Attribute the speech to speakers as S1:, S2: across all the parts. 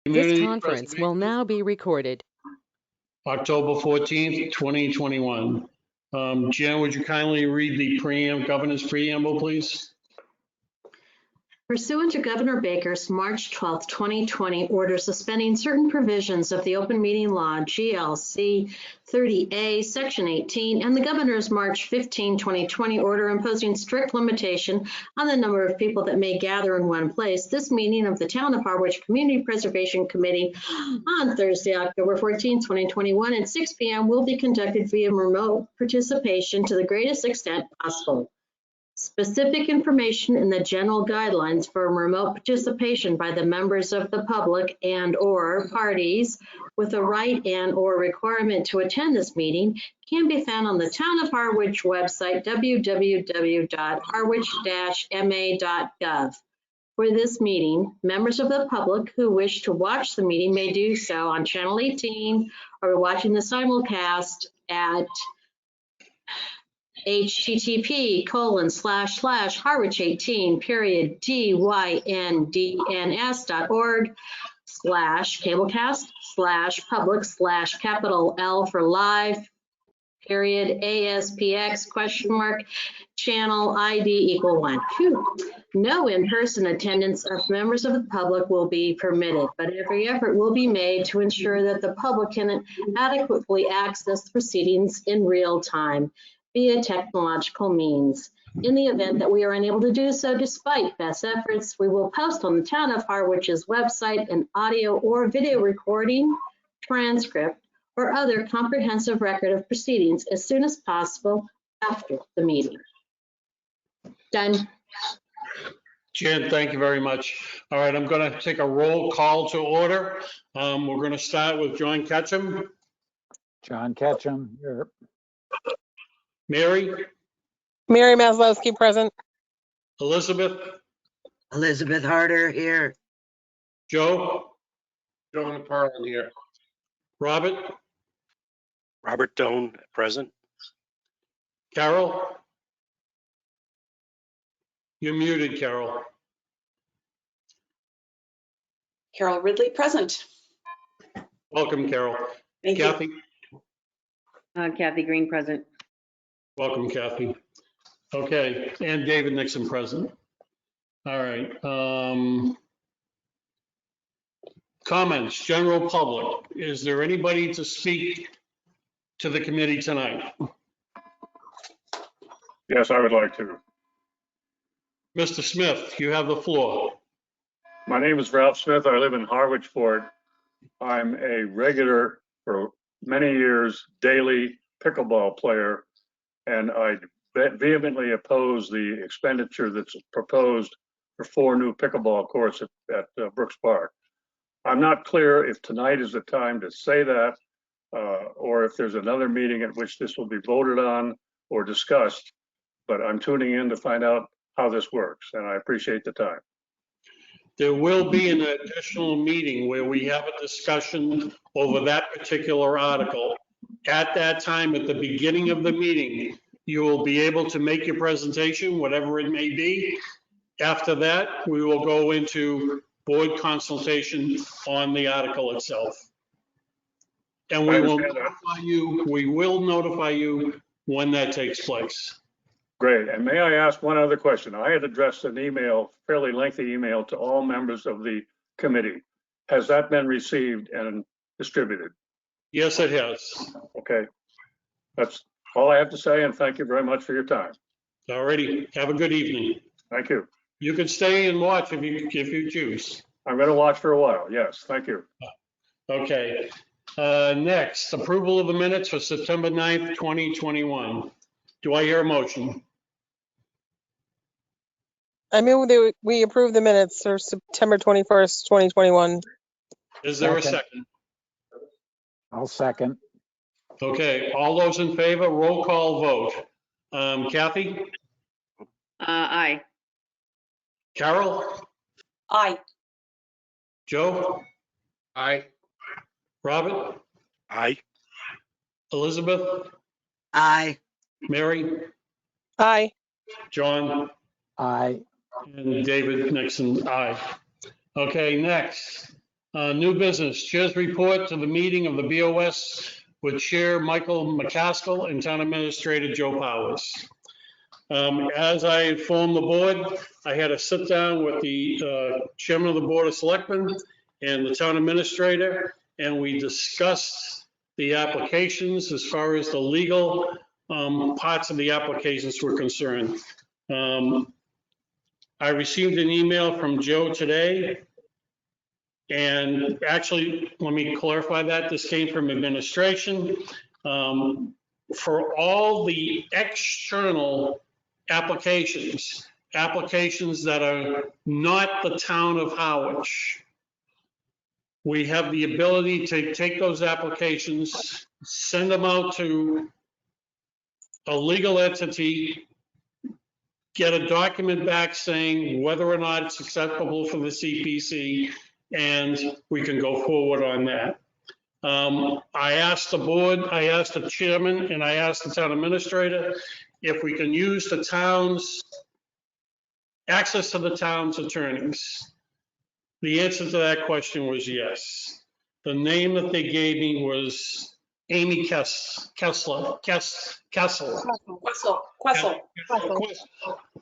S1: This
S2: Community
S1: conference will now be recorded.
S2: October 14th, 2021. Jan, would you kindly read the governor's preamble, please?
S3: Pursuant to Governor Baker's March 12, 2020 order suspending certain provisions of the Open Meeting Law, GLC 30A, Section 18, and the Governor's March 15, 2020 order imposing strict limitation on the number of people that may gather in one place, this meeting of the Town of Harwich Community Preservation Committee on Thursday, October 14, 2021 at 6 p.m. will be conducted via remote participation to the greatest extent possible. Specific information in the general guidelines for remote participation by the members of the public and/or parties with a right and/or requirement to attend this meeting can be found on the Town of Harwich website, www.harwich-ma.gov. For this meeting, members of the public who wish to watch the meeting may do so on Channel 18 or watching the simulcast at http://harwich18.dyn.org/cablecast/public/L for live /ASPX ? Channel ID = 1. No in-person attendance of members of the public will be permitted, but every effort will be made to ensure that the public can adequately access the proceedings in real time via technological means. In the event that we are unable to do so despite best efforts, we will post on the Town of Harwich's website an audio or video recording, transcript, or other comprehensive record of proceedings as soon as possible after the meeting. Done.
S2: Jan, thank you very much. All right, I'm going to take a roll call to order. We're going to start with John Ketchum.
S4: John Ketchum, here.
S2: Mary?
S5: Mary Maslowski, present.
S2: Elizabeth?
S6: Elizabeth Harder, here.
S2: Joe?
S7: Joe Naparlin here.
S2: Robert?
S7: Robert Doan, present.
S2: Carol? You're muted, Carol.
S8: Carol Ridley, present.
S2: Welcome, Carol.
S8: Thank
S2: Kathy?
S8: you. Kathy Green, present.
S2: Welcome, Kathy. Okay, and David Nixon, present. All right. Comments, general public. Is there anybody to speak to the committee tonight?
S9: Yes, I would like to.
S2: Mr. Smith, you have the floor.
S9: My name is Ralph Smith. I live in Harwich Fort. I'm a regular for many years, daily pickleball player, and I vehemently oppose the expenditure that's proposed for 4 new pickleball courts at Brooks Park. I'm not clear if tonight is the time to say that, or if there's another meeting at which this will be voted on or discussed, but I'm tuning in to find out how this works, and I appreciate the time.
S2: There will be an additional meeting where we have a discussion over that particular article. At that time, at the beginning of the meeting, you will be able to make your presentation, whatever it may be. After that, we will go into board consultation on the article itself. And we will notify you when that takes place.
S9: Great. And may I ask one other question? I had addressed an email, fairly lengthy email, to all members of the committee. Has that been received and distributed?
S2: Yes, it has.
S9: Okay. That's all I have to say, and thank you very much for your time.
S2: All righty. Have a good evening.
S9: Thank you.
S2: You can stay and watch if you choose.
S9: I'm going to watch for a while. Yes, thank you.
S2: Okay. Next, approval of the minutes for September 9th, 2021. Do I hear a motion?
S5: I move that we approve the minutes for September 21st, 2021.
S2: Is there a second?
S4: I'll second.
S2: Okay, all those in favor, roll call vote. Kathy?
S8: Aye.
S2: Carol?
S8: Aye.
S2: Joe?
S7: Aye.
S2: Robert?
S7: Aye.
S2: Elizabeth?
S6: Aye.
S2: Mary?
S5: Aye.
S2: John?
S4: Aye.
S2: And David Nixon, aye. Okay, next. New business, Chair's report to the meeting of the BOS with Chair Michael McCaskill and Town Administrator Joe Powers. As I informed the board, I had a sit down with the Chairman of the Board of Selectmen and the Town Administrator, and we discussed the applications as far as the legal parts of the applications were concerned. I received an email from Joe today. And actually, let me clarify that. This came from administration. For all the external applications that are not the town of Harwich, we have the ability to take those applications, send them out to a legal entity, get a document back saying whether or not it's acceptable for the CPC, and we can go forward on that. I asked the board, I asked the chairman, and I asked the town administrator if we can use the town's access to the town's attorneys. The answer to that question was yes. The name that they gave me was Amy Kessel.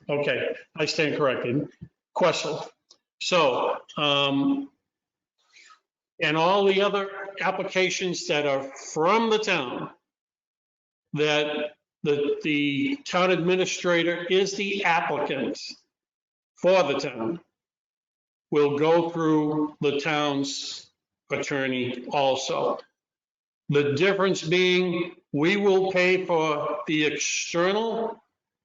S2: Okay, I stand corrected. Quessel. So, and all the other applications that are from the town, that the town administrator is the applicant for the town, will go through the town's attorney also. The difference being, we will pay for the external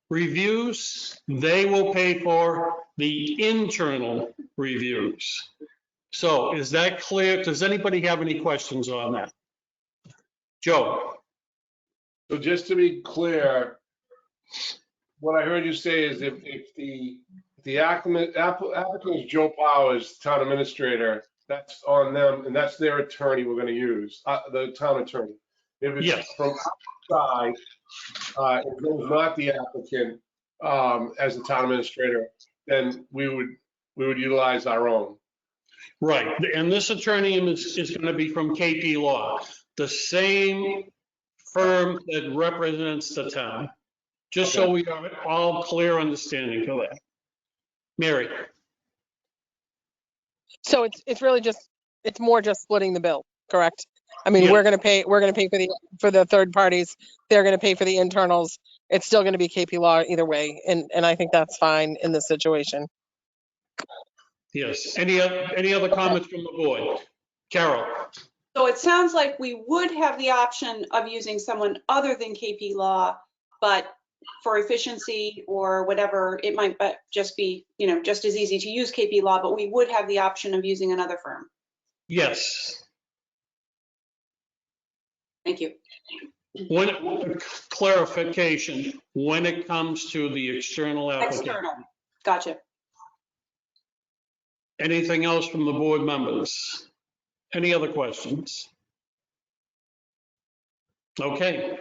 S2: reviews, they will pay for the internal reviews. So is that clear? Does anybody have any questions on that? Joe?
S10: So just to be clear, what I heard you say is if the applicant is Joe Powers, town administrator, that's on them, and that's their attorney we're going to use, the town attorney. If it's
S2: Yes.
S10: from outside, if it was not the applicant as the town administrator, then we would utilize our own.
S2: Right, and this attorney is going to be from KP Law, the same firm that represents the town. Just so we have all clear understanding for that. Mary?
S5: So it's really just, it's more just splitting the bill, correct? I mean,
S2: Yeah.
S5: we're gonna pay for the third parties. They're gonna pay for the internals. It's still gonna be KP Law either way, and I think that's fine in this situation.
S2: Yes, any other comments from the board? Carol?
S8: So it sounds like we would have the option of using someone other than KP Law, but for efficiency or whatever, it might just be, just as easy to use KP Law, but we would have the option of using another firm.
S2: Yes.
S8: Thank you.
S2: Clarification, when it comes to the external application.
S8: External. Gotcha.
S2: Anything else from the board members? Any other questions? Okay.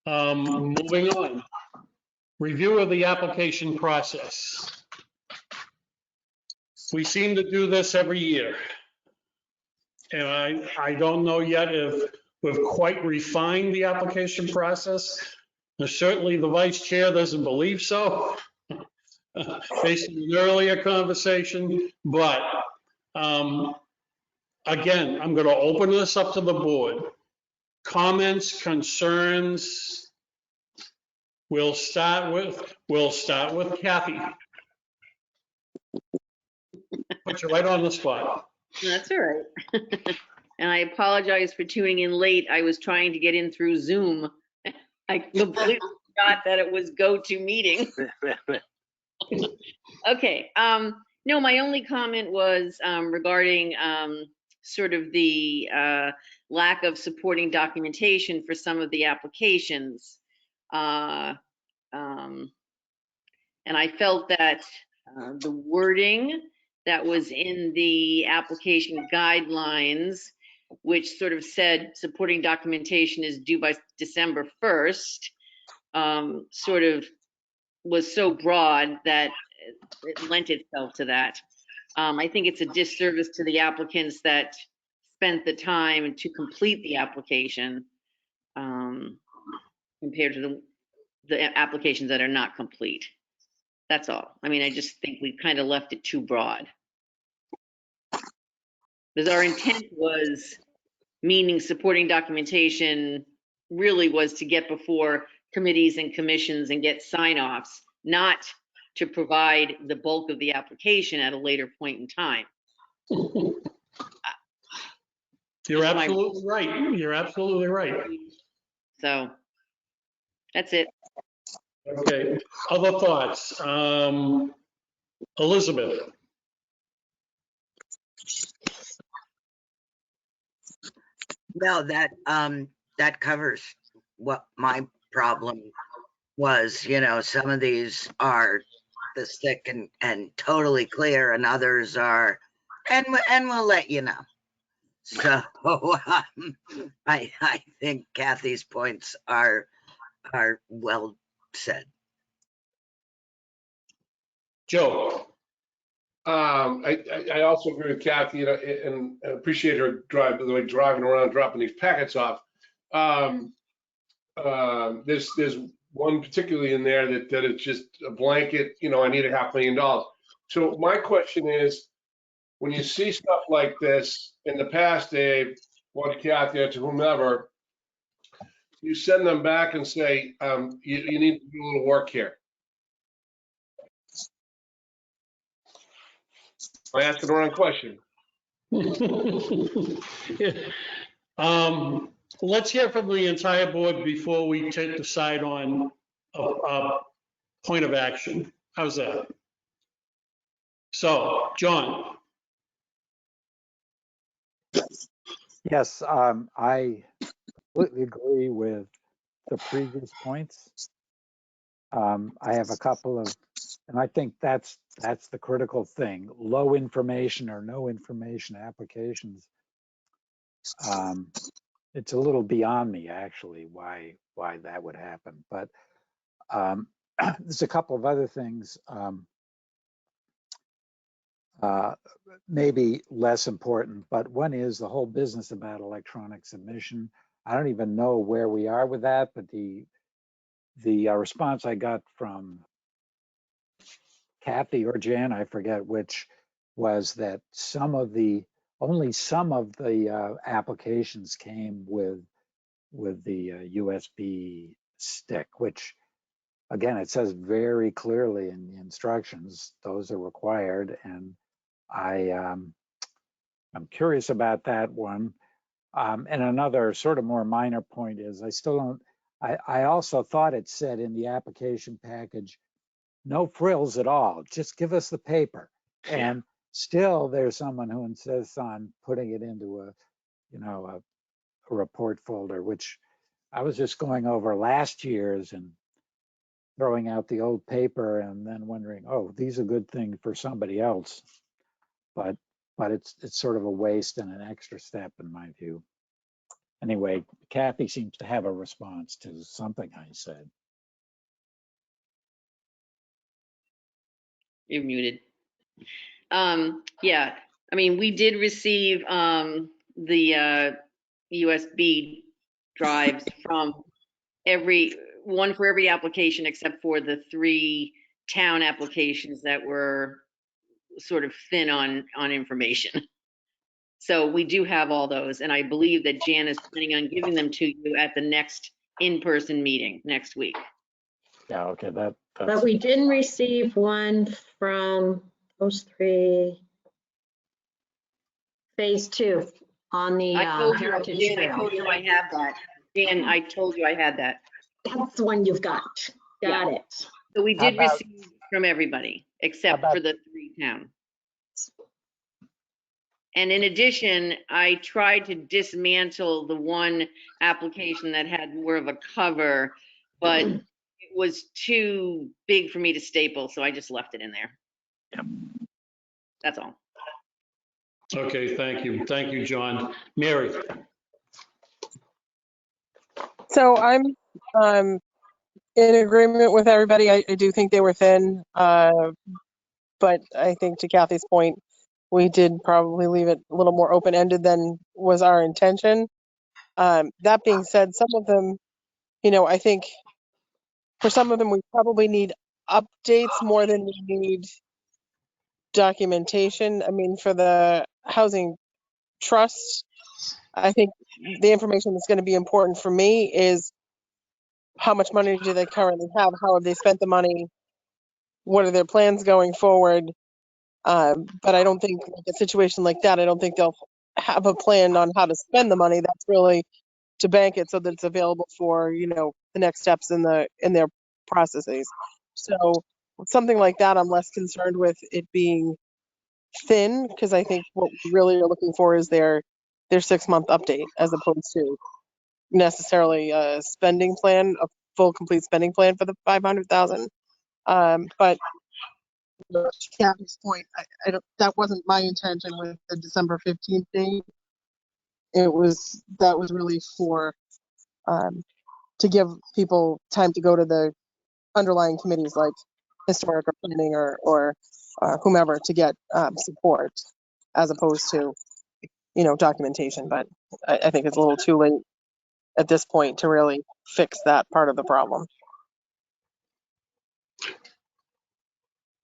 S2: Moving on. Review of the application process. We seem to do this every year. And I don't know yet if we've quite refined the application process. And certainly the vice chair doesn't believe so, based on an earlier conversation. But again, I'm going to open this up to the board. Comments, concerns. We'll start with Kathy. Put you right on the spot.
S11: That's all right. And I apologize for tuning in late. I was trying to get in through Zoom. I completely forgot that it was go-to-meeting. Okay. No, my only comment was regarding sort of the lack of supporting documentation for some of the applications. And I felt that the wording that was in the application guidelines, which sort of said supporting documentation is due by December 1st, sort of was so broad that it lent itself to that. I think it's a disservice to the applicants that spent the time to complete the application compared to the applications that are not complete. That's all. I mean, I just think we kind of left it too broad. Because our intent was, meaning supporting documentation really was to get before committees and commissions and get sign-offs, not to provide the bulk of the application at a later point in time.
S2: You're absolutely right. You're absolutely right.
S11: So that's it.
S2: Okay, other thoughts? Elizabeth?
S6: No, that covers what my problem was. You know, some of these are the stick and totally clear, and others are, and we'll let you know. So I think Kathy's points are well said.
S2: Joe?
S10: I also agree with Kathy, and appreciate her driving around, dropping these packets off. There's one particularly in there that is just a blanket, I need $500,000. So my question is, when you see stuff like this in the past, Dave, or to Kathy or to whomever, you send them back and say, you need to do a little work here. I asked the wrong question.
S2: Let's hear from the entire board before we decide on a point of action. How's that? So, John?
S4: Yes, I completely agree with the previous points. I have a couple of, and I think that's the critical thing, low information or no information applications. It's a little beyond me, actually, why that would happen. But there's a couple of other things, maybe less important, but one is the whole business about electronic submission. I don't even know where we are with that, but the response I got from Kathy or Jan, I forget which, was that only some of the applications came with the USB stick, which again, it says very clearly in the instructions, those are required. And I'm curious about that one. And another sort of more minor point is I also thought it said in the application package, no frills at all, just give us the paper. And still there's someone who insists on putting it into a report folder, which I was just going over last year's and throwing out the old paper and then wondering, oh, these are good things for somebody else. But it's sort of a waste and an extra step in my view. Anyway, Kathy seems to have a response to something I said.
S11: You're muted. Yeah, I mean, we did receive the USB drives from one for every application except for the 3 town applications that were sort of thin on information. So we do have all those, and I believe that Jan is planning on giving them to you at the next in-person meeting next week.
S4: Yeah, okay, that's...
S3: But we didn't receive one from those 3, phase 2 on the Heritage
S11: Jan, I
S3: Trail.
S11: told you I had that. Jan, I told you I had that.
S3: That's the one you've got. Got it.
S11: So we did receive from everybody except for the 3 towns. And in addition, I tried to dismantle the one application that had more of a cover, but it was too big for me to staple, so I just left it in there.
S4: Yep.
S11: That's all.
S2: Okay, thank you. Thank you, John. Mary?
S5: So I'm in agreement with everybody. I do think they were thin, but I think to Kathy's point, we did probably leave it a little more open-ended than was our intention. That being said, some of them, I think for some of them, we probably need updates more than we need documentation. I mean, for the housing trust, I think the information that's going to be important for me is how much money do they currently have? How have they spent the money? What are their plans going forward? But I don't think like a situation like that, I don't think they'll have a plan on how to spend the money. That's really to bank it so that it's available for, the next steps in their processes. So something like that, I'm less concerned with it being thin, because I think what we really are looking for is their 6-month update as opposed to necessarily a spending plan, a full complete spending plan for the 500,000. But to Kathy's point, I don't, that wasn't my intention with the December 15th date. That was really for to give people time to go to the underlying committees like historic or planning or whomever to get support, as opposed to documentation. But I think it's a little too late at this point to really fix that part of the problem.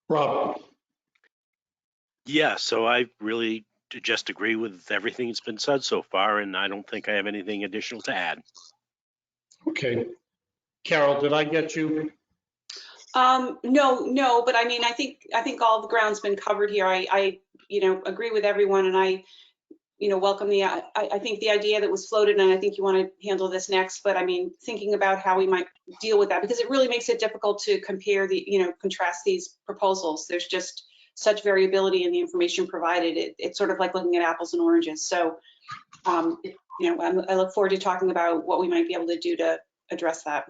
S2: Rob,
S7: Yeah, so I really just agree with everything that's been said so far, and I don't think I have anything additional to add.
S2: okay. Carol, did I get you?
S8: No, but I mean, I think all the ground's been covered here. I agree with everyone, and I welcome I think the idea that was floated, and I think you want to handle this next, but I mean, thinking about how we might deal with that, because it really makes it difficult to compare contrast these proposals. There's just such variability in the information provided. It's sort of like looking at apples and oranges. So, I look forward to talking about what we might be able to do to address that.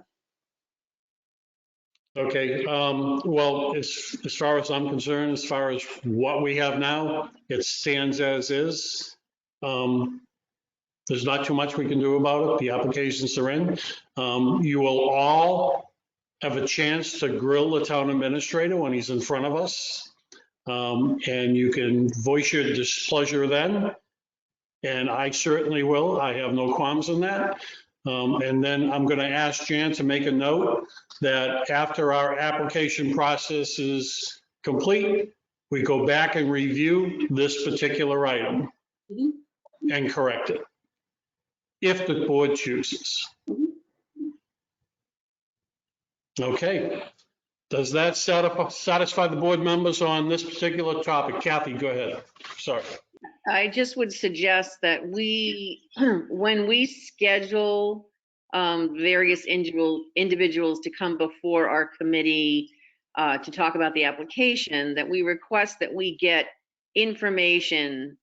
S2: Okay, well, as far as I'm concerned, as far as what we have now, it stands as is. There's not too much we can do about it. The applications are in. You will all have a chance to grill the town administrator when he's in front of us. And you can voice your displeasure then. And I certainly will. I have no qualms in that. And then I'm going to ask Jan to make a note that after our application process is complete, we go back and review this particular item and correct it, if the board chooses. Okay. Does that satisfy the board members on this particular topic? Kathy, go ahead. Sorry.
S11: I just would suggest that when we schedule various individuals to come before our committee to talk about the application, that we request that we get information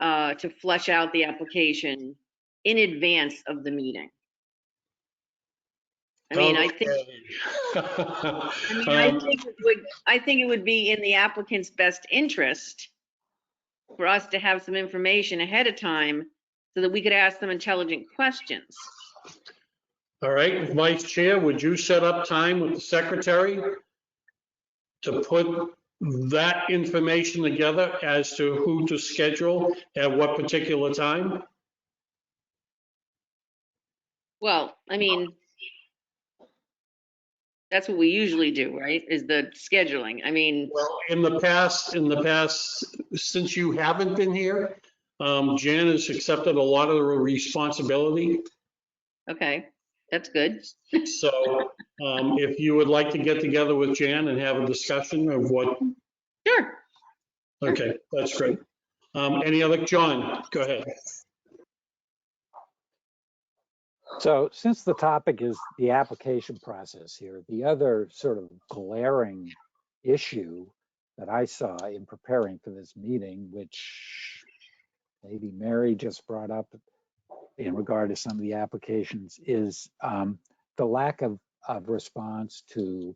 S11: to flesh out the application in advance of the meeting. I mean, I think it would be in the applicant's best interest for us to have some information ahead of time so that we could ask them intelligent questions.
S2: All right, Vice Chair, would you set up time with the secretary to put that information together as to who to schedule at what particular time?
S11: Well, I mean, that's what we usually do, right? Is the scheduling. I mean,
S2: well, in the past, since you haven't been here, Jan has accepted a lot of the responsibility.
S11: okay, that's good.
S2: So if you would like to get together with Jan and have a discussion of what.
S11: Sure.
S2: Okay, that's great. Any other, John, go ahead.
S4: So since the topic is the application process here, the other sort of glaring issue that I saw in preparing for this meeting, which maybe Mary just brought up in regard to some of the applications, is the lack of response to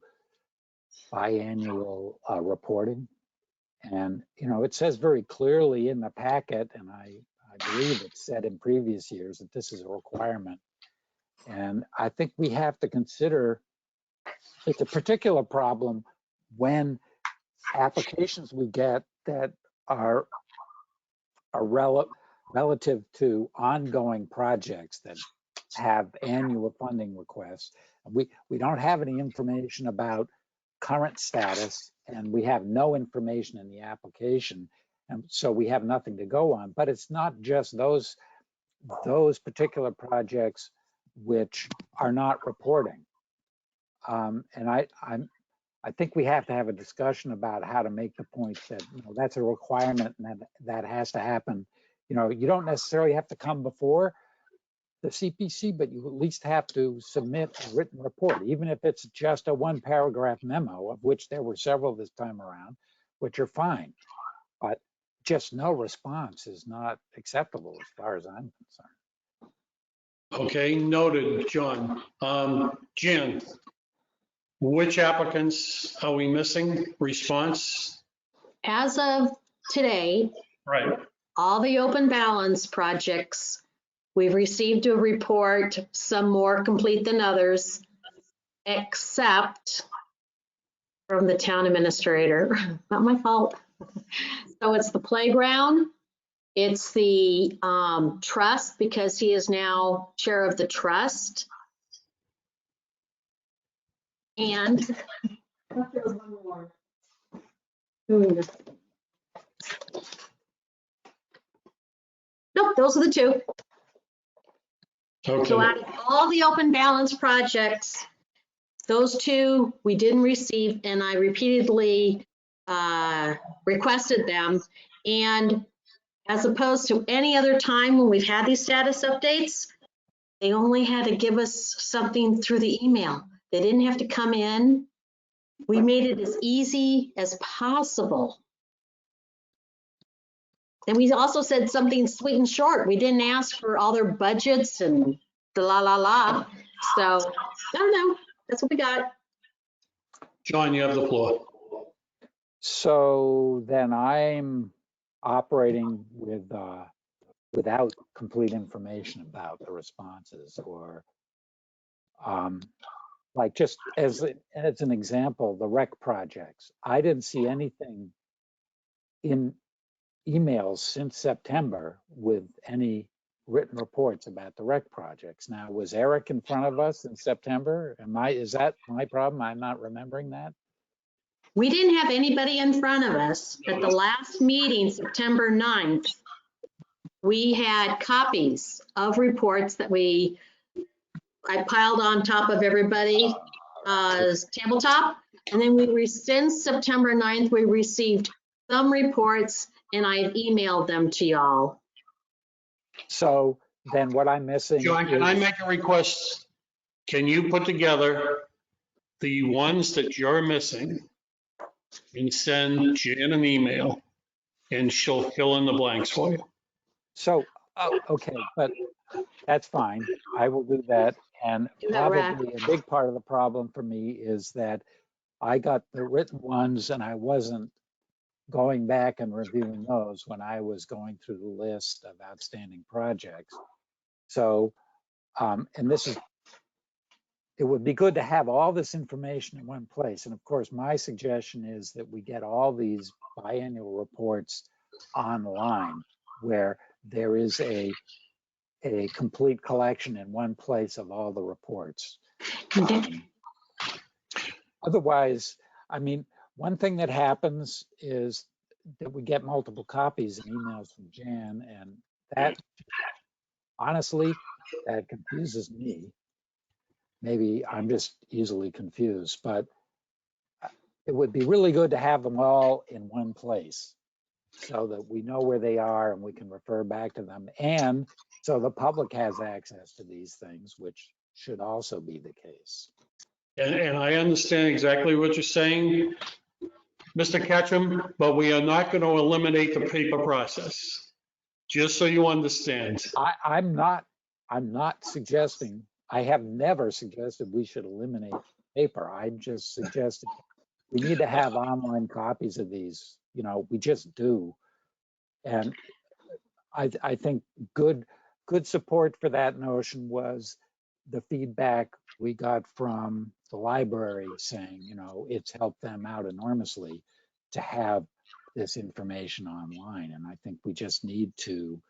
S4: biannual reporting. And, it says very clearly in the packet, and I believe it's said in previous years that this is a requirement. And I think we have to consider it's a particular problem when applications we get that are are relative to ongoing projects that have annual funding requests. We don't have any information about current status, and we have no information in the application, and so we have nothing to go on. But it's not just those particular projects which are not reporting. And I think we have to have a discussion about how to make the point that, you know, that's a requirement and that has to happen. You know, you don't necessarily have to come before the CPC, but you at least have to submit a written report, even if it's just a 1-paragraph memo, of which there were several this time around, which are fine. But just no response is not acceptable as far as I'm concerned.
S2: Okay, noted, John. Jan, which applicants are we missing? Response?
S3: As of today,
S2: Right.
S3: all the open balance projects, we've received a report, some more complete than others, except from the town administrator. Not my fault. So it's the playground, it's the trust, because he is now chair of the trust. And there's one more. Nope, those are the two. So
S2: Okay.
S3: out of all the open balance projects, those two we didn't receive, and I repeatedly requested them. And as opposed to any other time when we've had these status updates, they only had to give us something through the email. They didn't have to come in. We made it as easy as possible. And we also said something sweet and short. We didn't ask for all their budgets and the la la la. So I don't know. That's what we got.
S2: John, you have the floor.
S4: So then I'm operating with without complete information about the responses, or like just as an example, the rec projects. I didn't see anything in emails since September with any written reports about the rec projects. Now, was Eric in front of us in September? Is that my problem? I'm not remembering that.
S3: We didn't have anybody in front of us. At the last meeting, September 9th, we had copies of reports that I piled on top of everybody's tabletop. And then since September 9th, we received some reports, and I've emailed them to y'all.
S4: So then what I'm missing
S2: John, can I
S4: is,
S2: make a request? Can you put together the ones that you're missing and send Jan an email, and she'll fill in the blanks for you?
S4: so, okay, but that's fine. I will do that. And probably a big part of the problem for me is that I got the written ones and I wasn't going back and reviewing those when I was going through the list of outstanding projects. So, and it would be good to have all this information in one place. And of course, my suggestion is that we get all these biannual reports online, where there is a complete collection in one place of all the reports. Otherwise, I mean, one thing that happens is that we get multiple copies and emails from Jan, and that, honestly, that confuses me. Maybe I'm just easily confused, but it would be really good to have them all in one place so that we know where they are and we can refer back to them. And so the public has access to these things, which should also be the case.
S2: And I understand exactly what you're saying, Mr. Ketchum, but we are not going to eliminate the paper process, just so you understand.
S4: I'm not suggesting, I have never suggested we should eliminate paper. I'm just suggesting we need to have online copies of these. You know, we just do. And I think good support for that notion was the feedback we got from the library saying, you know, it's helped them out enormously to have this information online. And I think we just need to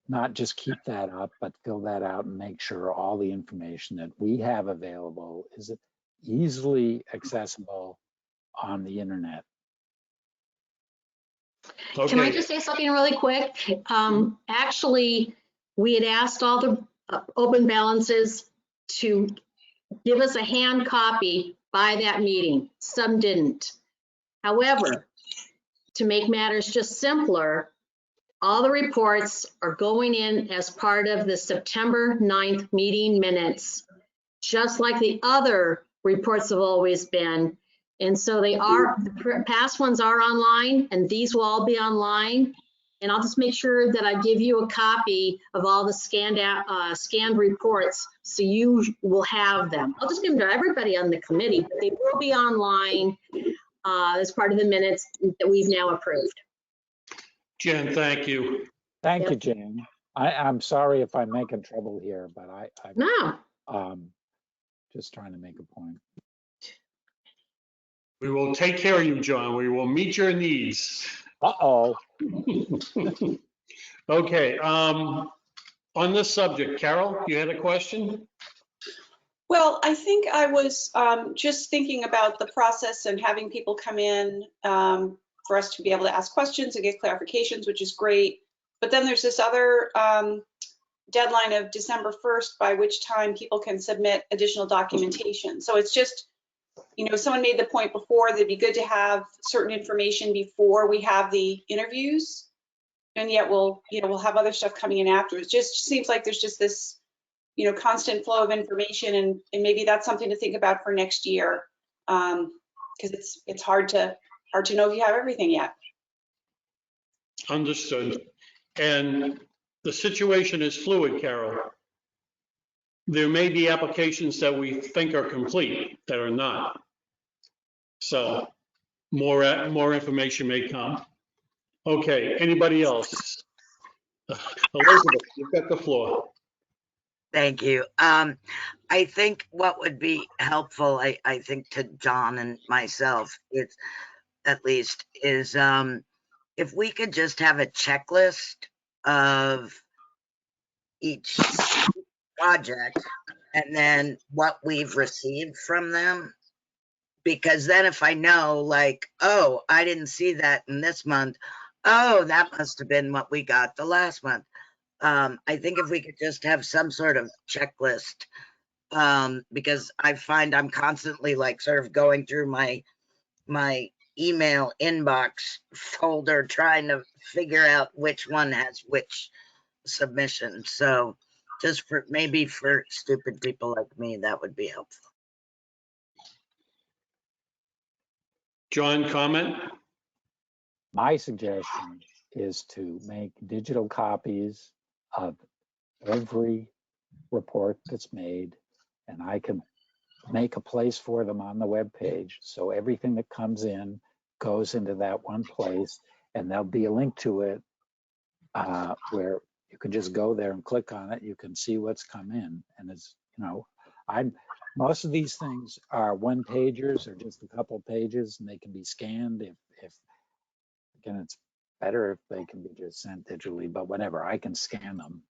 S4: not just keep that up, but fill that out and make sure all the information that we have available is easily accessible on the internet.
S3: Can I
S2: Okay,
S3: just say something really quick? Actually, we had asked all the open balances to give us a hand copy by that meeting. Some didn't. However, to make matters just simpler, all the reports are going in as part of the September 9th meeting minutes, just like the other reports have always been. And so they are, the past ones are online, and these will all be online. And I'll just make sure that I give you a copy of all the scanned reports, so you will have them. I'll just give them to everybody on the committee, but they will be online as part of the minutes that we've now approved.
S2: Jen, thank you.
S4: Thank you, Jane. I'm sorry if I'm making trouble here, but
S3: No,
S4: I'm just trying to make a point.
S2: We will take care of you, John. We will meet your needs.
S4: Uh-oh.
S2: Okay, on this subject, Carol, you had a question?
S8: Well, I think I was just thinking about the process and having people come in for us to be able to ask questions and get clarifications, which is great. But then there's this other deadline of December 1st, by which time people can submit additional documentation. So it's just, you know, someone made the point before that it'd be good to have certain information before we have the interviews. And yet we'll have other stuff coming in after. It just seems like there's just this, you know, constant flow of information, and maybe that's something to think about for next year, because it's hard to know if you have everything yet.
S2: Understood. And the situation is fluid, Carol. There may be applications that we think are complete that are not. So more information may come. Okay, anybody else? Elizabeth, you've got the floor.
S6: Thank you. I think what would be helpful, I think to John and myself, it's at least is if we could just have a checklist of each project and then what we've received from them. Because then if I know, like, oh, I didn't see that in this month, oh, that must have been what we got the last month. I think if we could just have some sort of checklist, because I find I'm constantly like sort of going through my email inbox folder trying to figure out which one has which submission. So just for maybe for stupid people like me, that would be helpful.
S2: John, comment?
S4: My suggestion is to make digital copies of every report that's made, and I can make a place for them on the web page. So everything that comes in goes into that one place, and there'll be a link to it where you can just go there and click on it. You can see what's come in. And it's, you know, most of these things are one pagers or just a couple pages, and they can be scanned if again, it's better if they can be just sent digitally, but whatever, I can scan them.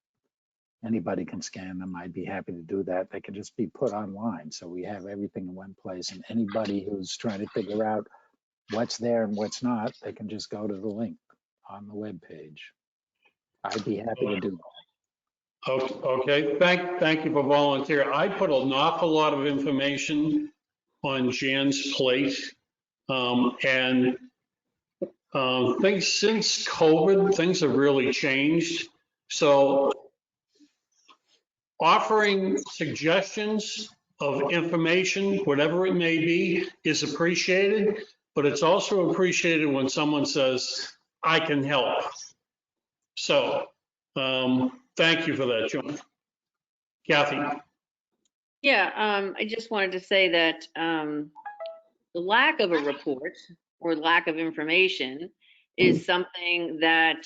S4: Anybody can scan them. I'd be happy to do that. They can just be put online. So we have everything in one place, and anybody who's trying to figure out what's there and what's not, they can just go to the link on the web page. I'd be happy to do that.
S2: Okay, thank you for volunteering. I put an awful lot of information on Jan's plate. And things since COVID, things have really changed. So offering suggestions of information, whatever it may be, is appreciated, but it's also appreciated when someone says, I can help. So thank you for that, John. Kathy.
S11: Yeah, I just wanted to say that the lack of a report or lack of information is something that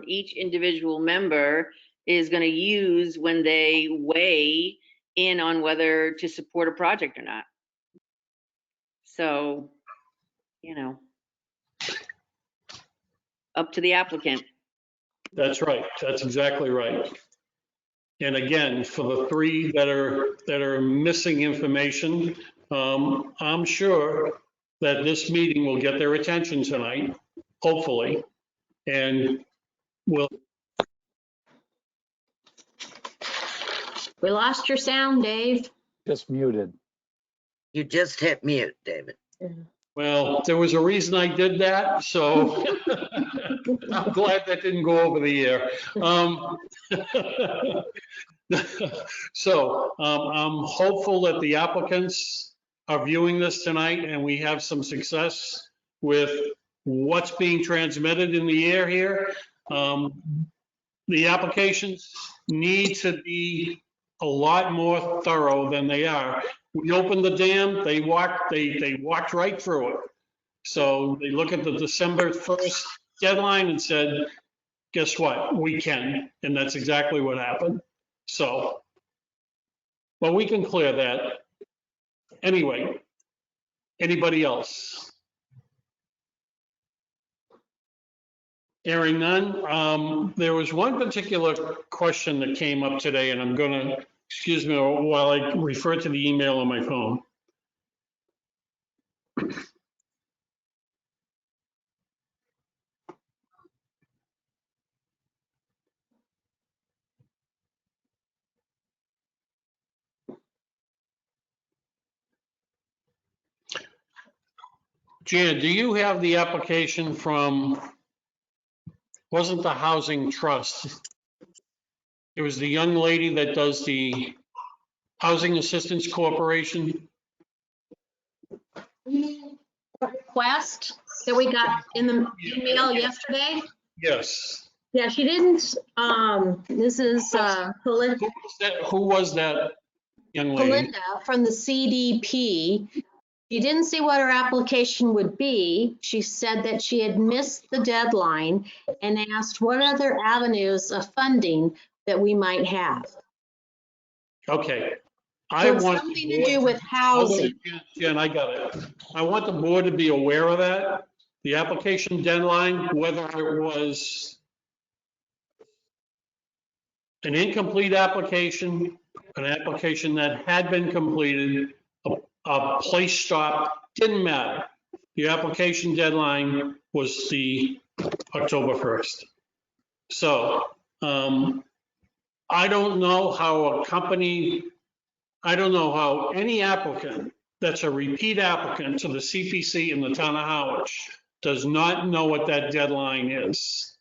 S11: each individual member is going to use when they weigh in on whether to support a project or not. So, you know. up to the applicant.
S2: That's right. That's exactly right. And again, for the three that are missing information, I'm sure that this meeting will get their attention tonight, hopefully. And we'll,
S3: We lost your sound, Dave.
S4: Just muted.
S6: You just hit mute, David.
S2: well, there was a reason I did that, so I'm glad that didn't go over the air. So I'm hopeful that the applicants are viewing this tonight and we have some success with what's being transmitted in the air here. The applications need to be a lot more thorough than they are. We opened the dam, they walked right through it. So they look at the December 1st deadline and said, guess what? We can. And that's exactly what happened. So, but we can clear that. Anyway, anybody else? Hearing none. There was one particular question that came up today, and I'm gonna, excuse me while I refer to the email on my phone. Jan, do you have the application from, wasn't the Housing Trust? It was the young lady that does the Housing Assistance Corporation?
S3: Request that we got in the email yesterday.
S2: Yes.
S3: Yeah, she didn't, this is
S2: Who was that young lady?
S3: Belinda from the CDP. She didn't see what her application would be. She said that she had missed the deadline and asked what other avenues of funding that we might have.
S2: Okay.
S3: So it's something to do with housing.
S2: Jen, I got it. I want the board to be aware of that. The application deadline, whether it was an incomplete application, an application that had been completed, a place stop, didn't matter. The application deadline was the October 1st. So I don't know how a company, I don't know how any applicant that's a repeat applicant to the CPC in the town of Harwich does not know what that deadline is,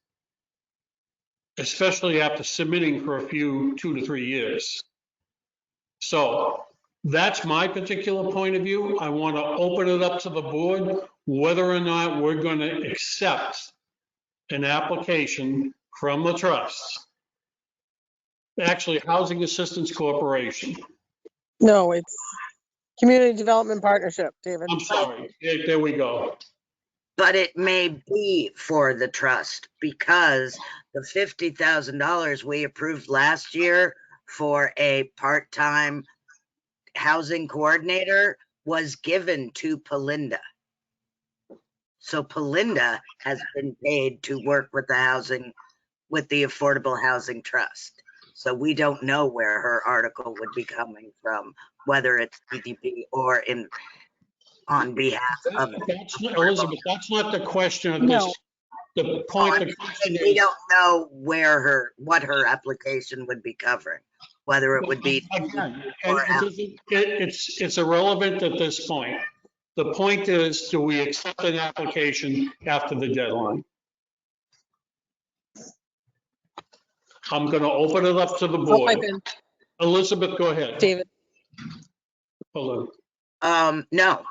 S2: especially after submitting for a few 2 to 3 years. So that's my particular point of view. I want to open it up to the board, whether or not we're going to accept an application from the trust. Actually, Housing Assistance Corporation.
S5: No, it's Community Development Partnership, David.
S2: I'm sorry. There we go.
S6: But it may be for the trust because the $50,000 we approved last year for a part-time housing coordinator was given to Pelinda. So Pelinda has been paid to work with the housing, with the Affordable Housing Trust. So we don't know where her article would be coming from, whether it's CDP or on behalf of.
S2: Elizabeth, that's not the question of this.
S5: No.
S2: The point, the question
S6: We
S2: is,
S6: don't know where what her application would be covering, whether it would be.
S2: again, and it's irrelevant at this point. The point is, do we accept an application after the deadline? I'm going to open it up to the
S5: I'll
S2: board.
S5: pipe in,
S2: Elizabeth, go ahead.
S5: David.
S2: Hold on.
S6: No,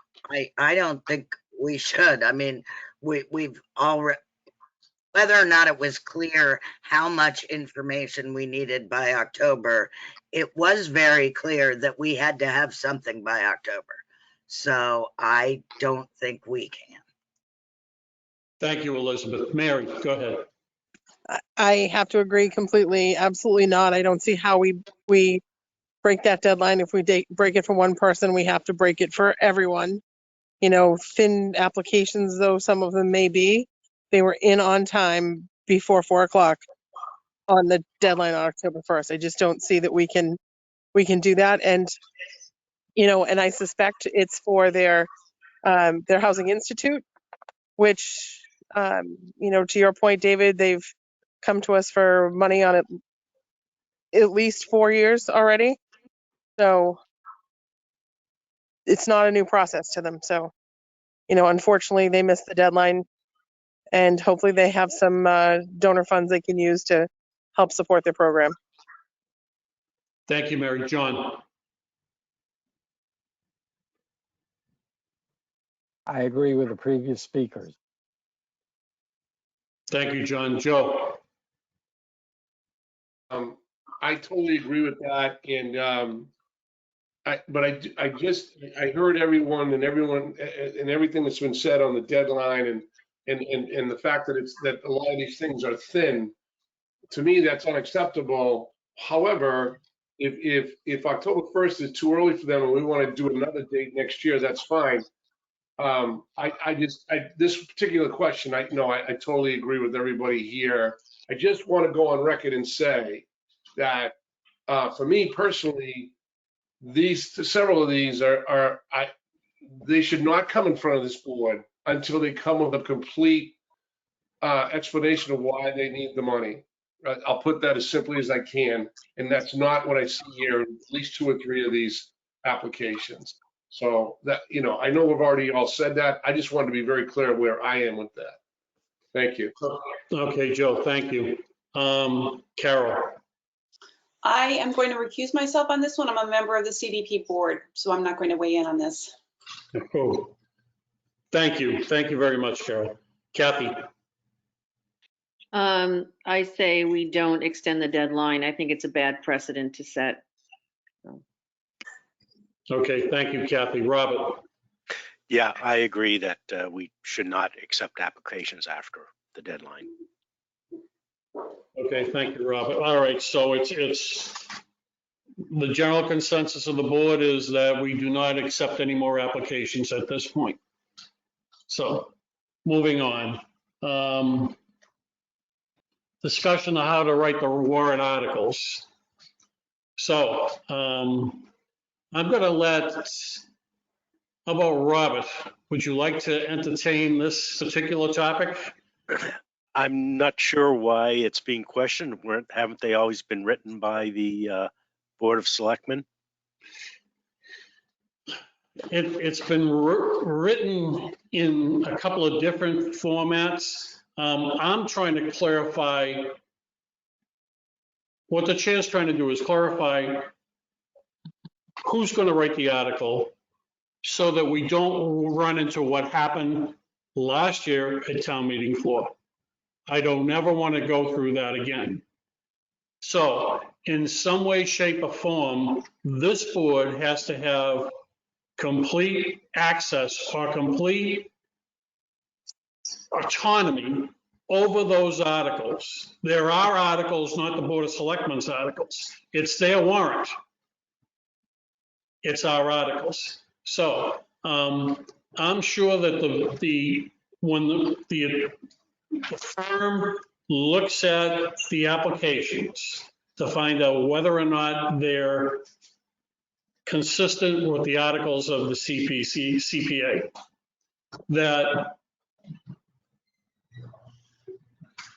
S6: I don't think we should. I mean, we've already, whether or not it was clear how much information we needed by October, it was very clear that we had to have something by October. So I don't think we can.
S2: Thank you, Elizabeth. Mary, go ahead.
S5: I have to agree completely. Absolutely not. I don't see how we break that deadline. If we break it for one person, we have to break it for everyone. You know, thin applications, though some of them may be, they were in on time before 4 o'clock on the deadline on October 1st. I just don't see that we can do that. And, and I suspect it's for their Housing Institute, which, to your point, David, they've come to us for money on it at least 4 years already. So it's not a new process to them. So, unfortunately they missed the deadline, and hopefully they have some donor funds they can use to help support their program.
S2: Thank you, Mary. John?
S4: I agree with the previous speakers.
S2: Thank you, John. Joe?
S10: I totally agree with that. And I heard everyone and everything that's been said on the deadline and the fact that a lot of these things are thin. To me, that's unacceptable. However, if October 1st is too early for them and we want to do another date next year, that's fine. This particular question, I totally agree with everybody here. I just want to go on record and say that for me personally, several of these they should not come in front of this board until they come with a complete explanation of why they need the money. I'll put that as simply as I can, and that's not what I see here in at least 2 or 3 of these applications. So that, I know we've already all said that. I just wanted to be very clear where I am with that. Thank you.
S2: Okay, Joe, thank you. Carol?
S8: I am going to recuse myself on this one. I'm a member of the CDP board, so I'm not going to weigh in on this.
S2: Oh, thank you. Thank you very much, Carol. Kathy?
S11: I say we don't extend the deadline. I think it's a bad precedent to set. So.
S2: Okay, thank you, Kathy. Robert?
S7: Yeah, I agree that we should not accept applications after the deadline.
S2: Okay, thank you, Robert. All right, so it's the general consensus of the board is that we do not accept any more applications at this point. So moving on. Discussion of how to write the warrant articles. So I'm going to how about Robert? Would you like to entertain this particular topic?
S7: I'm not sure why it's being questioned. Haven't they always been written by the Board of Selectmen?
S2: It's been written in a couple of different formats. I'm trying to clarify, what the chair's trying to do is clarify who's going to write the article so that we don't run into what happened last year at town meeting floor. I don't never want to go through that again. So in some way, shape, or form, this board has to have complete access or complete autonomy over those articles. There are articles, not the Board of Selectmen's articles. It's their warrant. It's our articles. So I'm sure that when the firm looks at the applications to find out whether or not they're consistent with the articles of the CPA, that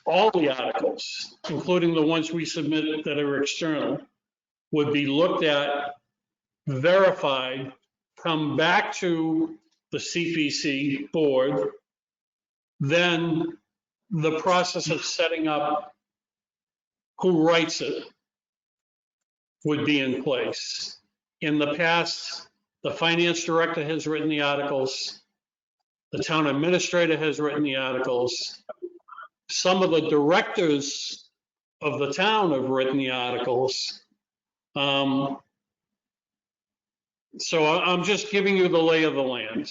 S2: all the articles, including the ones we submit that are external, would be looked at, verified, come back to the CPC board, then the process of setting up who writes it would be in place. In the past, the finance director has written the articles. The town administrator has written the articles. Some of the directors of the town have written the articles. So I'm just giving you the lay of the land.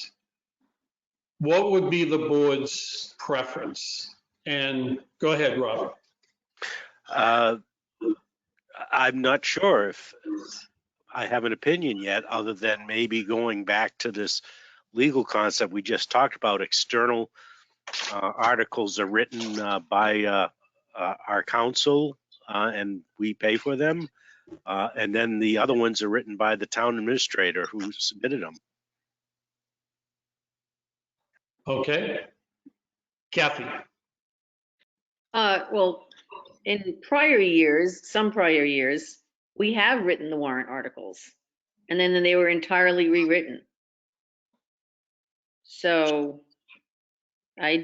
S2: What would be the board's preference? And go ahead, Robert.
S7: I'm not sure if I have an opinion yet, other than maybe going back to this legal concept we just talked about, external articles are written by our council and we pay for them. And then the other ones are written by the town administrator who submitted them.
S2: Okay. Kathy?
S11: Well, in prior years, some prior years, we have written the warrant articles and then they were entirely rewritten. So I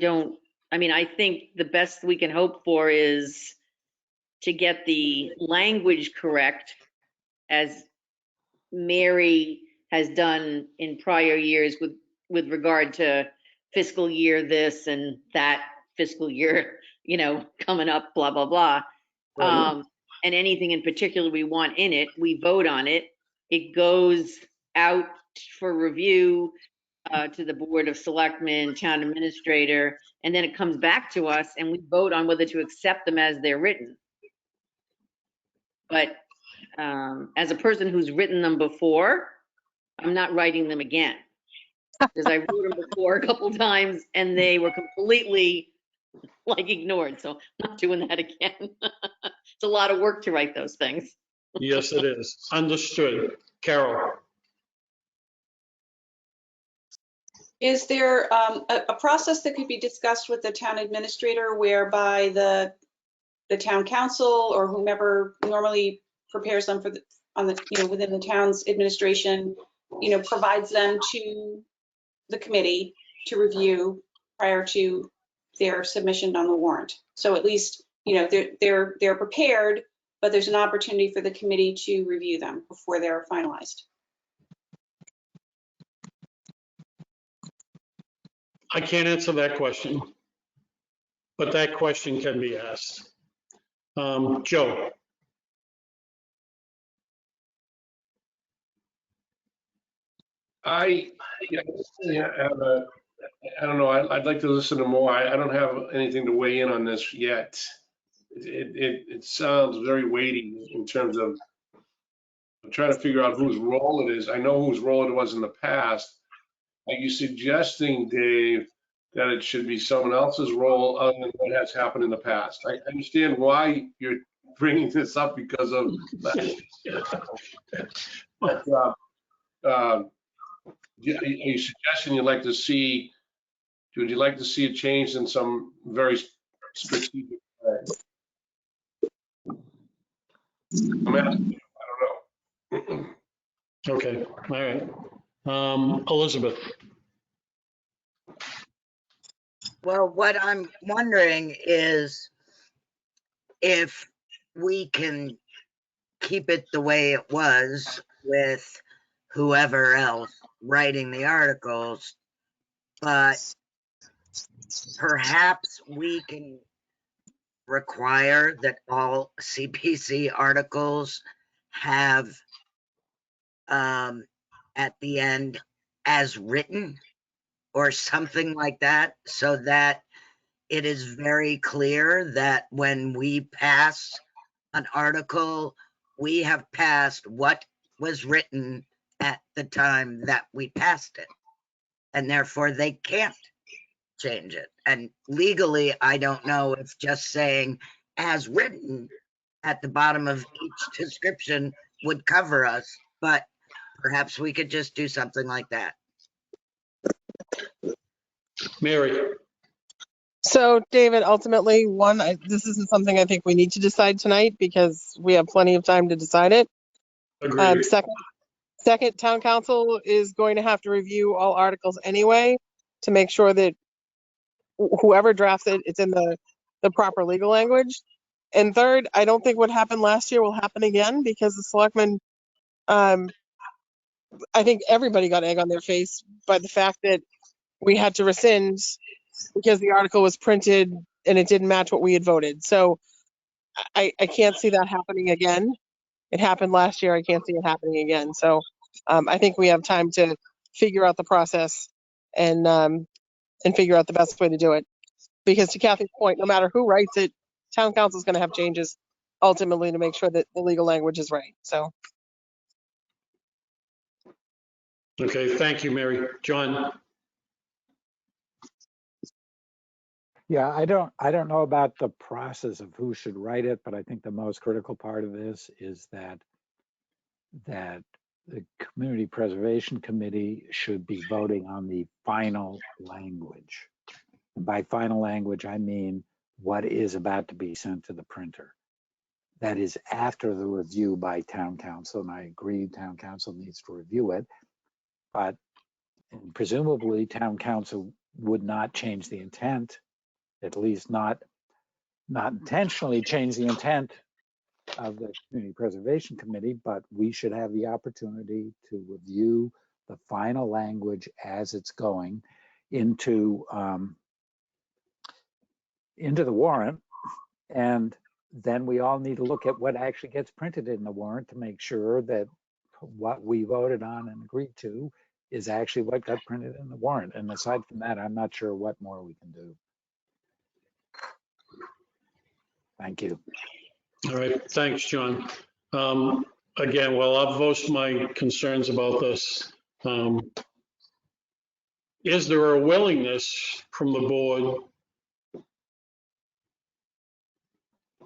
S11: think the best we can hope for is to get the language correct as Mary has done in prior years with regard to fiscal year this and that fiscal year, coming up, blah, blah, blah.
S2: Right.
S11: And anything in particular we want in it, we vote on it. It goes out for review to the Board of Selectmen, Town Administrator, and then it comes back to us and we vote on whether to accept them as they're written. But as a person who's written them before, I'm not writing them again. Because I wrote them before a couple times and they were completely ignored. So I'm not doing that again. It's a lot of work to write those things.
S2: Yes, it is. Understood. Carol?
S8: Is there a process that could be discussed with the town administrator whereby the town council or whomever normally prepares them within the town's administration, provides them to the committee to review prior to their submission on the warrant? So at least, they're prepared, but there's an opportunity for the committee to review them before they're finalized.
S2: I can't answer that question, but that question can be asked. Joe?
S10: I don't know. I'd like to listen to more. I don't have anything to weigh in on this yet. It sounds very weighty in terms of I'm trying to figure out whose role it is. I know whose role it was in the past. Are you suggesting, Dave, that it should be someone else's role other than what has happened in the past? I understand why you're bringing this up because of that. But are you suggesting you'd like to see, would you like to see it changed in some very strategic way? I'm asking, I don't know.
S2: Okay, all right. Elizabeth?
S6: Well, what I'm wondering is if we can keep it the way it was with whoever else writing the articles, but perhaps we can require that all CPC articles have at the end as written or something like that, so that it is very clear that when we pass an article, we have passed what was written at the time that we passed it. And therefore they can't change it. And legally, I don't know if just saying as written at the bottom of each description would cover us, but perhaps we could just do something like that.
S2: Mary?
S5: So, David, ultimately, this isn't something I think we need to decide tonight because we have plenty of time to decide it.
S2: Agreed.
S5: Second, town council is going to have to review all articles anyway to make sure that whoever drafts it, it's in the proper legal language. And third, I don't think what happened last year will happen again because the selectmen, I think everybody got egg on their face by the fact that we had to rescind because the article was printed and it didn't match what we had voted. So I can't see that happening again. It happened last year. I can't see it happening again. So I think we have time to figure out the process and figure out the best way to do it. Because to Kathy's point, no matter who writes it, town council is going to have changes ultimately to make sure that the legal language is right. So.
S2: Okay, thank you, Mary. John?
S4: Yeah, I don't know about the process of who should write it, but I think the most critical part of this is that the Community Preservation Committee should be voting on the final language. And by final language, I mean what is about to be sent to the printer. That is after the review by town council, and I agree town council needs to review it, but presumably town council would not change the intent, at least not intentionally change the intent of the Community Preservation Committee, but we should have the opportunity to review the final language as it's going into the warrant. And then we all need to look at what actually gets printed in the warrant to make sure that what we voted on and agreed to is actually what got printed in the warrant. And aside from that, I'm not sure what more we can do. Thank you.
S2: All right, thanks, John. Again, well, I've voiced my concerns about this. Is there a willingness from the board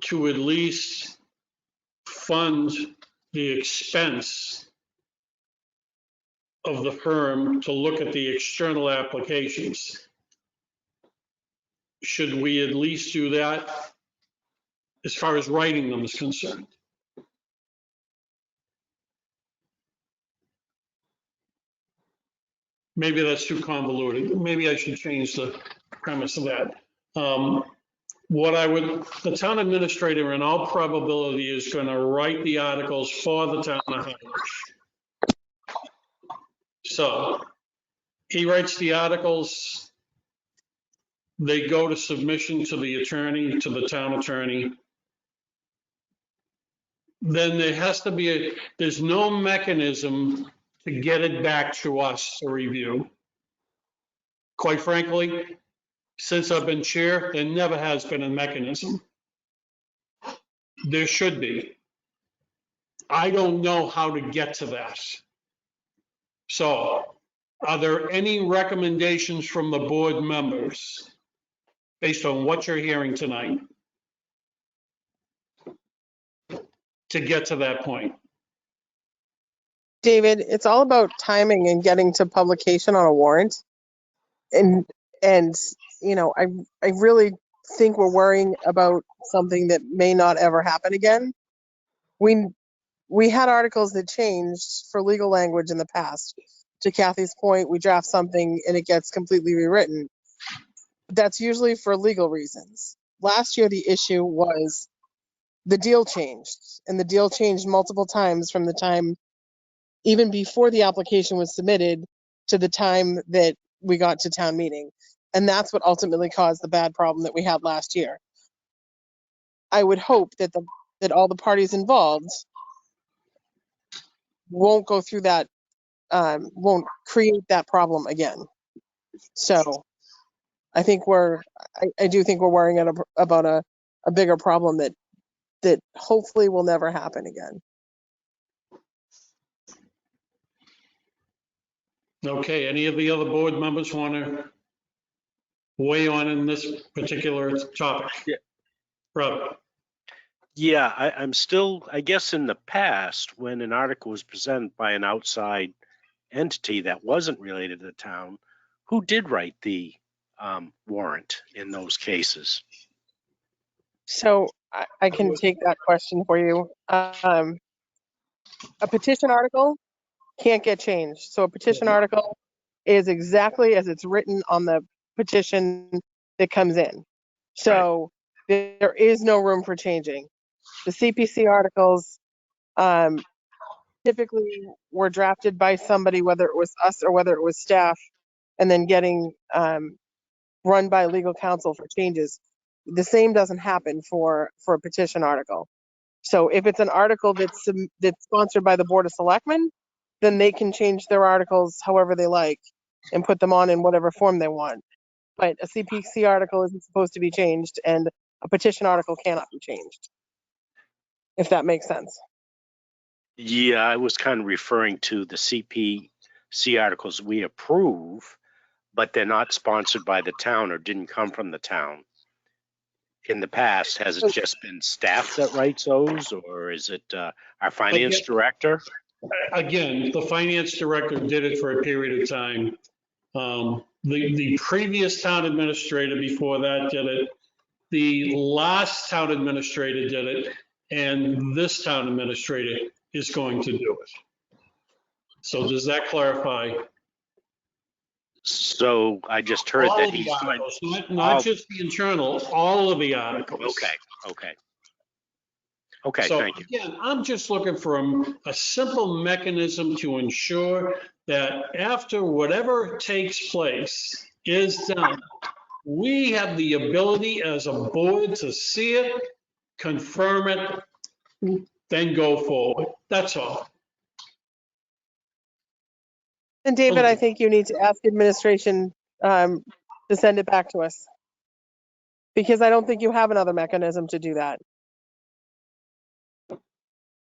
S2: to at least fund the expense of the firm to look at the external applications? Should we at least do that as far as writing them is concerned? Maybe that's too convoluted. Maybe I should change the premise of that. The town administrator in all probability is going to write the articles for the town of Harwich. So he writes the articles, they go to submission to the attorney, to the town attorney. Then there has to be there's no mechanism to get it back to us to review. Quite frankly, since I've been chair, there never has been a mechanism. There should be. I don't know how to get to that. So, are there any recommendations from the board members based on what you're hearing tonight to get to that point?
S5: David, it's all about timing and getting to publication on a warrant. And you know, I really think we're worrying about something that may not ever happen again. We had articles that changed for legal language in the past. To Kathy's point, we draft something and it gets completely rewritten. That's usually for legal reasons. Last year, the issue was the deal changed, and the deal changed multiple times from the time even before the application was submitted to the time that we got to town meeting. And that's what ultimately caused the bad problem that we had last year. I would hope that that all the parties involved won't go through that, won't create that problem again. So I think I do think we're worrying about a bigger problem that hopefully will never happen again.
S2: Okay, any of the other board members want to weigh on in this particular topic?
S7: Yeah.
S2: Robert?
S7: Yeah, I'm still, I guess in the past, when an article was presented by an outside entity that wasn't related to the town, who did write the warrant in those cases?
S5: So I can take that question for you. A petition article can't get changed. So a petition article is exactly as it's written on the petition that comes in. So there is no room for changing. The CPC articles typically were drafted by somebody, whether it was us or whether it was staff, and then getting run by legal counsel for changes. The same doesn't happen for a petition article. So if it's an article that's sponsored by the Board of Selectmen, then they can change their articles however they like and put them on in whatever form they want. But a CPC article isn't supposed to be changed, and a petition article cannot be changed, if that makes sense.
S7: Yeah, I was kind of referring to the CPC articles we approve, but they're not sponsored by the town or didn't come from the town. In the past, has it just been staff that writes those, or is it our finance director?
S2: Again, the finance director did it for a period of time. The previous town administrator before that did it. The last town administrator did it, and this town administrator is going to do it. So does that clarify?
S7: So I just heard
S2: All
S7: that
S2: of the
S7: he's going.
S2: articles, not just the internal, all of the articles.
S7: Okay,
S2: So
S7: thank you.
S2: again, I'm just looking for a simple mechanism to ensure that after whatever takes place is done, we have the ability as a board to see it, confirm it, then go forward. That's all.
S5: And David, I think you need to ask administration to send it back to us. Because I don't think you have another mechanism to do that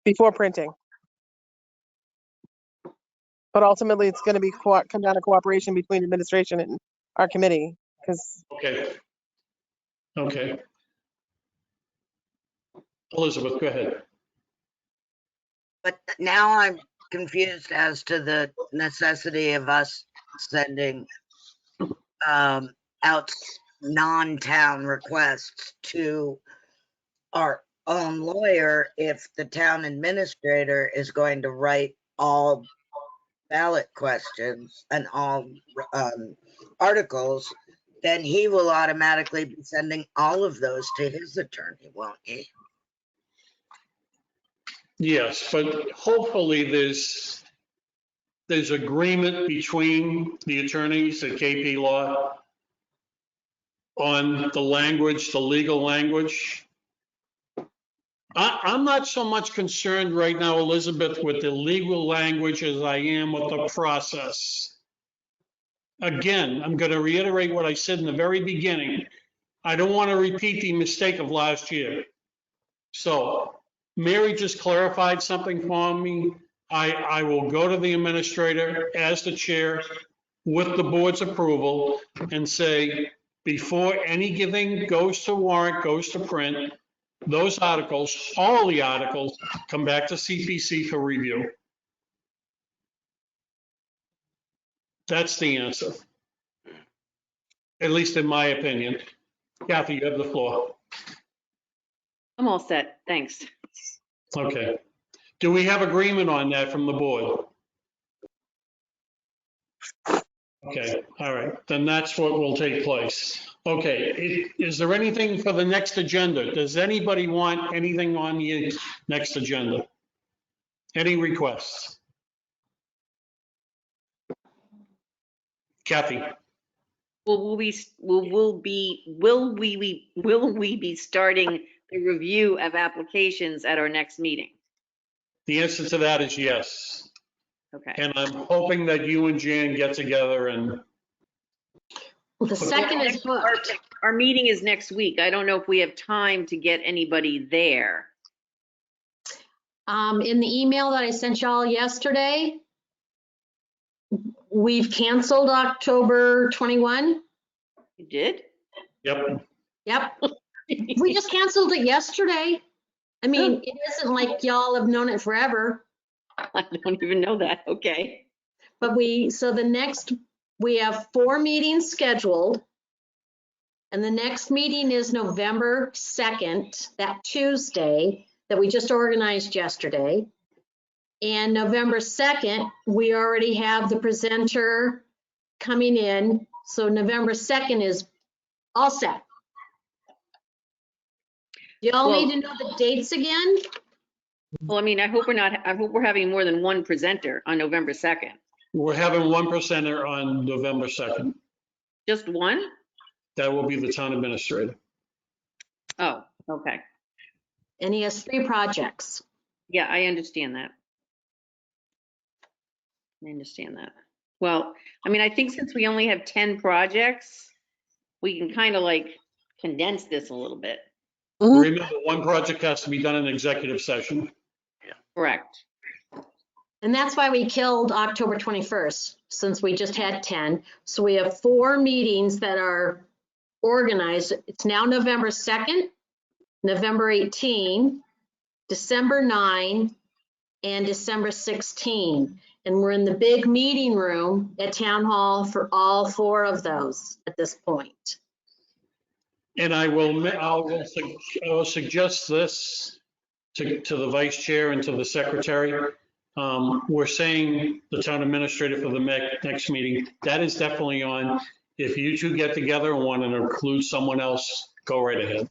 S5: before printing. But ultimately, it's going to be come down to cooperation between administration and our committee, because
S2: Okay. Okay. Elizabeth, go ahead.
S6: But now I'm confused as to the necessity of us sending out non-town requests to our own lawyer if the town administrator is going to write all ballot questions and all articles, then he will automatically be sending all of those to his attorney, won't he?
S2: Yes, but hopefully there's agreement between the attorneys at KP Law on the language, the legal language. I'm not so much concerned right now, Elizabeth, with the legal language as I am with the process. Again, I'm going to reiterate what I said in the very beginning. I don't want to repeat the mistake of last year. So Mary just clarified something for me. I will go to the administrator as the chair with the board's approval and say, before anything goes to warrant, goes to print, those articles, all the articles, come back to CPC for review. That's the answer. At least in my opinion. Kathy, you have the floor.
S11: I'm all set, thanks.
S2: Okay. Do we have agreement on that from the board? Okay, all right, then that's what will take place. Okay, is there anything for the next agenda? Does anybody want anything on the next agenda? Any requests? Kathy?
S11: Will we be starting the review of applications at our next meeting?
S2: The answer to that is yes.
S11: Okay.
S2: And I'm hoping that you and Jan get together and.
S3: The second is booked.
S11: Our meeting is next week. I don't know if we have time to get anybody there.
S3: In the email that I sent y'all yesterday, we've canceled October 21.
S11: You did?
S2: Yep.
S3: Yep. We just canceled it yesterday. I mean, it isn't like y'all have known it forever.
S11: I don't even know that. Okay.
S3: But we have 4 meetings scheduled. And the next meeting is November 2nd, that Tuesday that we just organized yesterday. And November 2nd, we already have the presenter coming in. So November 2nd is all set. Do y'all need to know the dates again?
S11: Well, I mean, I hope we're having more than one presenter on November 2nd.
S2: We're having one presenter on November 2nd.
S11: Just one?
S2: That will be the town administrator.
S11: Oh, okay.
S3: And he has 3 projects.
S11: Yeah, I understand that. Well, I mean, I think since we only have 10 projects, we can kind of like condense this a little bit.
S2: Remember, one project has to be done in executive session.
S11: Correct.
S3: And that's why we killed October 21st, since we just had 10. So we have 4 meetings that are organized. It's now November 2nd, November 18, December 9, and December 16. And we're in the big meeting room at Town Hall for all 4 of those at this point.
S2: And I will suggest this to the vice chair and to the secretary. We're saying the town administrator for the next meeting, that is definitely on. If you two get together and want to include someone else, go right ahead.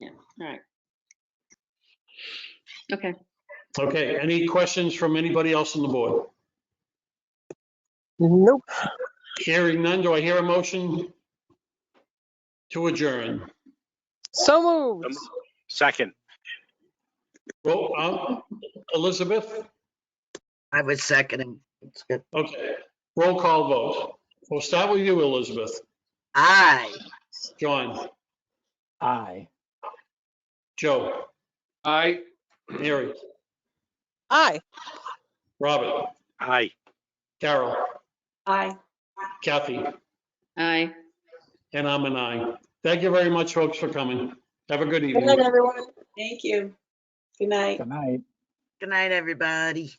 S11: Yeah, all right. Okay.
S2: Okay, any questions from anybody else on the board?
S5: Nope.
S2: Hearing none, do I hear a motion to adjourn?
S5: So moved.
S7: Second.
S2: Roll, Elizabeth?
S6: I was seconding. It's good.
S2: Okay, roll call vote. We'll start with you, Elizabeth.
S6: Aye.
S2: John?
S4: Aye.
S2: Joe?
S10: Aye.
S2: Mary?
S5: Aye.
S2: Robert?
S7: Aye.
S2: Carol?
S8: Aye.
S2: Kathy?
S11: Aye.
S2: And I'm an aye. Thank you very much, folks, for coming. Have a good
S5: Good night,
S2: evening.
S5: everyone.
S8: Thank you. Good night.
S4: Good night.
S6: Good night, everybody.